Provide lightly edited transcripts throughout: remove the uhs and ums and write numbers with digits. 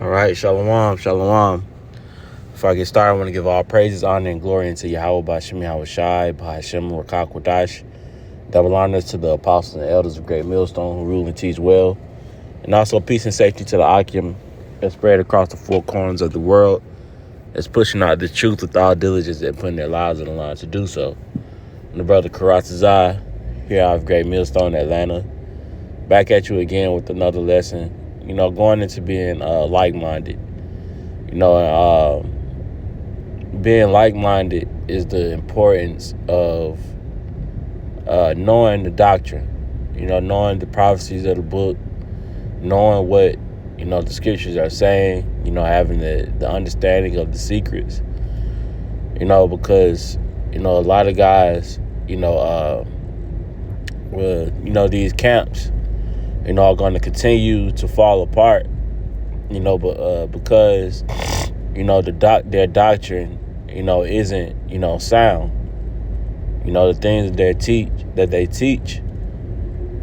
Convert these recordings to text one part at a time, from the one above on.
All right, shalom, shalom. Before I get started, I want to give all praises, honor, and glory unto Yahweh Bashim Yahweh Shai, Bahashem Rakakwadash. Double honors to the apostles and elders of Great Millstone who rule and teach well. And also peace and safety to the Akim that spread across the four corners of the world, that's pushing out the truth with all diligence and putting their lives on the line to do so. And the brother Karatazai, here out of Great Millstone, Atlanta. Back at you again with another lesson, going into being like-minded. Being like-minded is the importance of knowing the doctrine, knowing the prophecies of the book, knowing what, the scriptures are saying, having the understanding of the secrets, because, a lot of guys, these camps, are going to continue to fall apart, but because, their doctrine, isn't, sound. The things that they teach,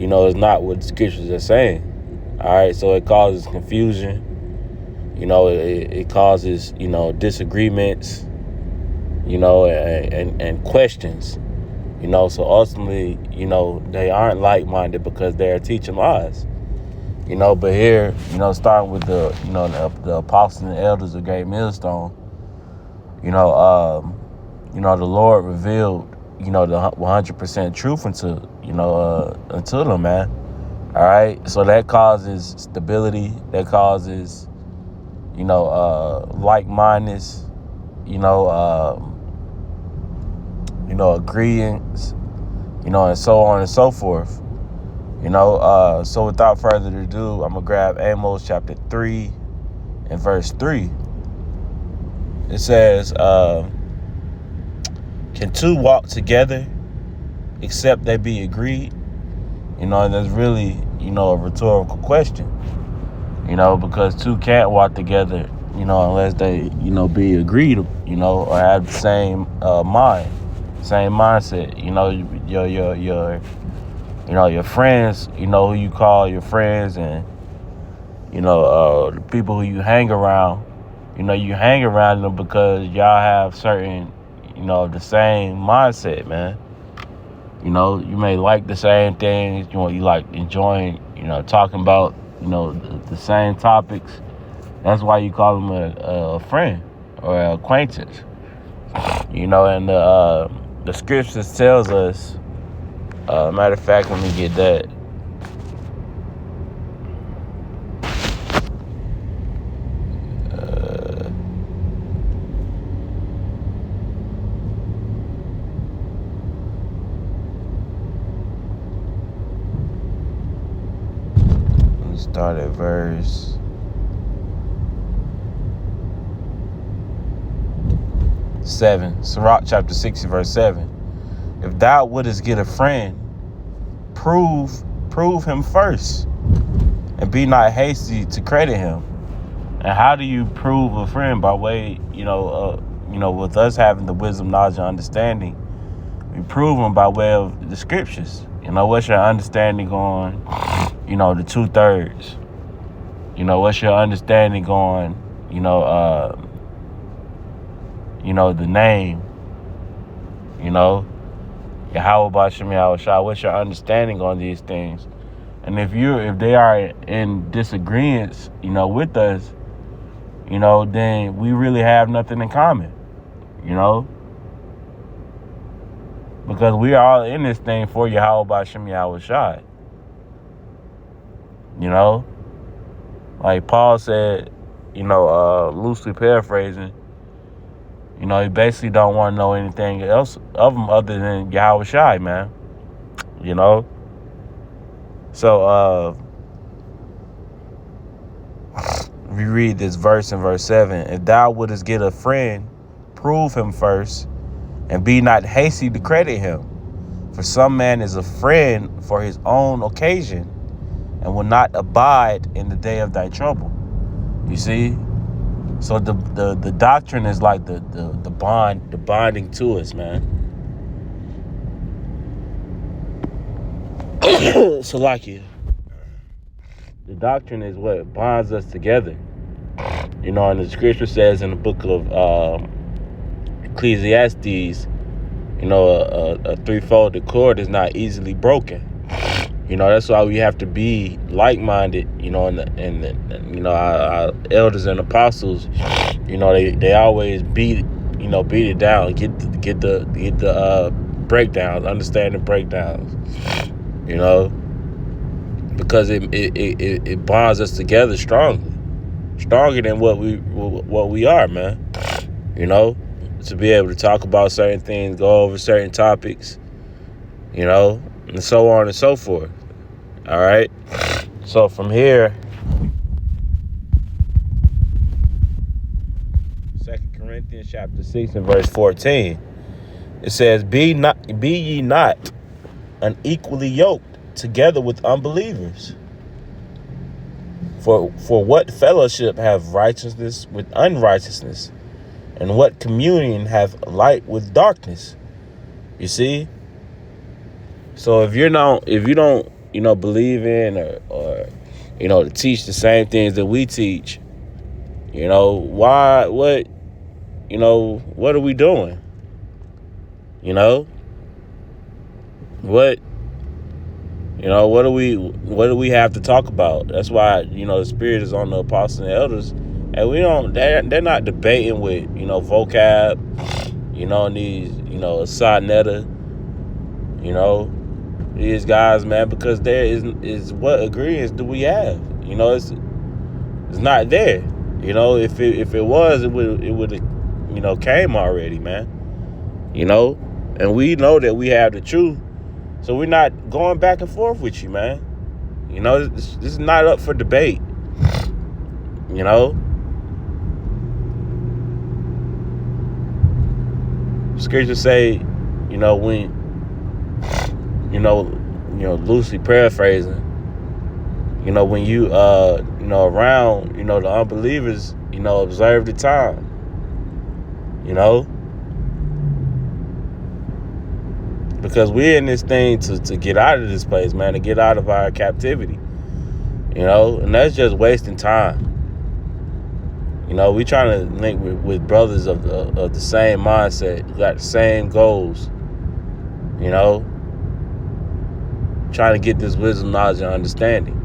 is not what the scriptures are saying. All right, so it causes confusion. It causes, disagreements, and questions. So ultimately, they aren't like-minded because they are teaching lies. But here, starting with the apostles and elders of Great Millstone, the Lord revealed, the 100% truth unto them, man. All right, so that causes stability. That causes, like-mindedness. Agreeance. And so on and so forth. So without further ado, I'm gonna grab Amos chapter 3 and verse 3. It says, "Can two walk together except they be agreed?" And that's really, a rhetorical question. Because two can't walk together, unless they, be agreed, or have the same mind, same mindset. Your friends, who you call your friends, and the people who you hang around. You hang around them because y'all have certain, the same mindset, man. You may like the same things. You like enjoying, talking about, the same topics. That's why you call them a friend or an acquaintance. And the scriptures tells us. Matter of fact, let me get that. Let's start at verse 7. Sirach chapter 60, verse 7. "If thou wouldest get a friend, prove him first, and be not hasty to credit him." And how do you prove a friend? By way, with us having the wisdom, knowledge, and understanding, we prove them by way of the scriptures. What's your understanding on, the 2/3? What's your understanding on, the name, Yahweh Bashim Yahweh Shai? What's your understanding on these things? And if they are in disagreement, with us, then we really have nothing in common, because we are all in this thing for Yahweh Bashim Yahweh Shai. Like Paul said, loosely paraphrasing, he basically don't want to know anything else of him other than Yahweh Shai, man. So we read this verse in verse 7. "If thou wouldest get a friend, prove him first, and be not hasty to credit him. For some man is a friend for his own occasion, and will not abide in the day of thy trouble." You see? So the doctrine is like the bonding to us, man. So like the doctrine is what bonds us together. You know, and the scripture says in the book of Ecclesiastes, you know, a threefold cord is not easily broken. You know, that's why we have to be like-minded. You know, and you know, our elders and apostles, you know, they always beat it down, get the breakdowns, understand the breakdowns. You know, because it bonds us together stronger than what we are, man. You know, to be able to talk about certain things, go over certain topics, you know, and so on and so forth. All right. So from here, 2 Corinthians chapter 6 and verse 14, it says, Be ye not unequally yoked together with unbelievers. For what fellowship have righteousness with unrighteousness? And what communion have light with darkness? You see? So if you don't, you know, believe in or you know, to teach the same things that we teach, you know, what are we doing? You know? What do we have to talk about? That's why, you know, the Spirit is on the apostles and elders, and they're not debating with, you know, vocab, you know, and these, you know, Sonetta, you know, these guys, man, because there is what agreements do we have? You know, it's not there. You know, if it was, it would you know, came already, man. You know, and we know that we have the truth. So we're not going back and forth with you, man. You know, this is not up for debate. You know, scriptures say, you know, when, you know, loosely paraphrasing, you know, when you, you know, around, you know, the unbelievers, you know, observe the time. You know, because we're in this thing to get out of this place, man, to get out of our captivity, you know, and that's just wasting time. You know, we trying to link with brothers of the same mindset, who got the same goals, you know, trying to get this wisdom, knowledge, and understanding.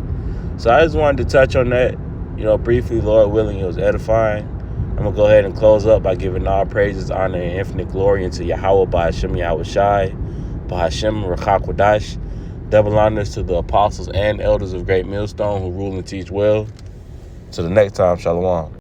So I just wanted to touch on that, you know, briefly. Lord willing, it was edifying. I'm going to go ahead and close up by giving all praises, honor, and infinite glory unto Yahweh, Ba'ashem Yahweh Shai, Ba'ashem Rachakwadash. Double honors to the apostles and elders of Great Millstone who rule and teach well. Till the next time, Shalom.